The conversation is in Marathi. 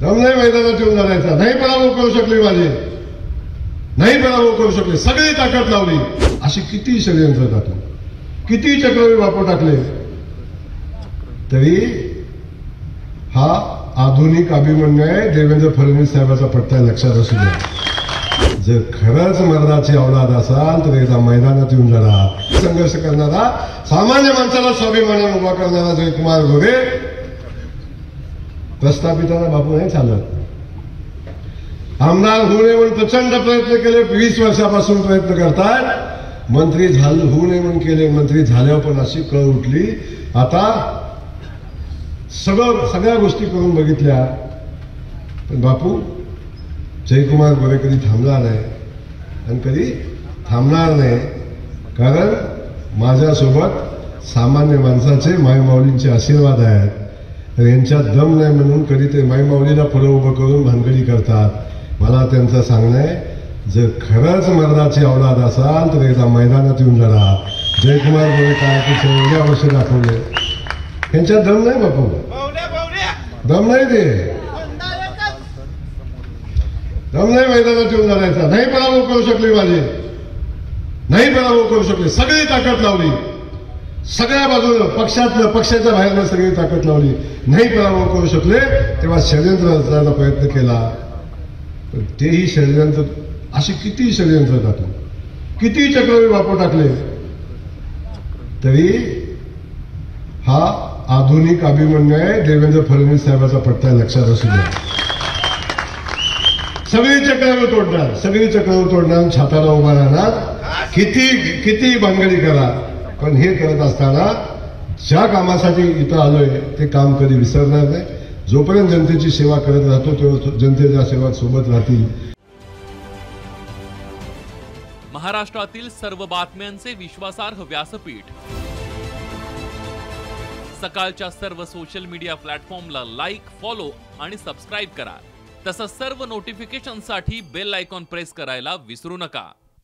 दम नाही मैदानात येऊन लढायचा, नाही पराभव करू शकले माझे, नाही पराभव करू शकले, सगळी ताकद लावली. अशी किती षडयंत्र टाकली, किती चक्रव्यूह वापर टाकले, तरी हा आधुनिक अभिमन्यू आहे. देवेंद्र फडणवीस साहेबाचा पट्टा लक्षात असू द्या. जर खरंच मर्दाची औलाद असाल तर एकदा मैदानात येऊन लढा. संघर्ष करणारा, सामान्य माणसाला स्वाभिमानाने उभा करणारा जयकुमार गोरे प्रस्थापिताना बापू नाही चालत. आमदार होऊ नये म्हणून प्रचंड प्रयत्न केले, 20 वर्षापासून प्रयत्न करतात. मंत्री होऊ नये म्हणून केले, मंत्री झाल्यावर पण अशी कळ उठली. आता सगळ्या गोष्टी करून बघितल्या, पण बापू जयकुमार गोरे कधी थांबला नाही आणि कधी थांबणार नाही. कारण माझ्यासोबत सामान्य माणसाचे मायमाऊलींचे आशीर्वाद आहेत. तर यांच्यात दम नाही म्हणून कधी ते मायमाऊलीला पुढे उभं करून भानगडी करतात. मला त्यांचं सांगणं आहे, जर खरंच मर्दाची औलाद असाल तर एकदा मैदानात येऊन लढा. जयकुमार गोरे काय ते एवढ्या वर्ष दाखवले, यांच्यात दम नाही बापू, दम नाही, ते दम नाही मैदानात येऊन लढायचा, नाही पराभव करू शकले माझे, नाही पराभव करू शकले, सगळी ताकद लावली. सगळ्या बाजूला पक्षातलं, पक्षाच्या बाहेरनं सगळी ताकद लावली, नाही पराभव करू शकले. तेव्हा षडयंत्र रचण्याचा प्रयत्न केला, पण तेही षडयंत्र, अशी किती षडयंत्र टाकली, किती चक्रव्यूह वापर टाकले, तरी हा आधुनिक अभिमन्यू आहे. देवेंद्र फडणवीस साहेबाचा पट्टा लक्षात असू द्या. सगळी चक्रव्यूह तोडणार, सगळी चक्रव्यूह तोडणार, छाताला उभा राहणार, किती भानगडी करा. पण हे करत असताना ज्या कामासाठी इथं आलोय ते काम कधी विसरणार नाही. जोपर्यंत जनतेची सेवा करत राहतो तेव्हा जनतेच्या सेवा सोबत राहतील. महाराष्ट्रातील सर्व बातम्यांचे विश्वासार्ह व्यासपीठ, सकाळच्या सर्व सोशल मीडिया प्लॅटफॉर्मला लाईक, फॉलो आणि सबस्क्राईब करा. तसंच सर्व नोटिफिकेशनसाठी बेल आयकॉन प्रेस करायला विसरू नका.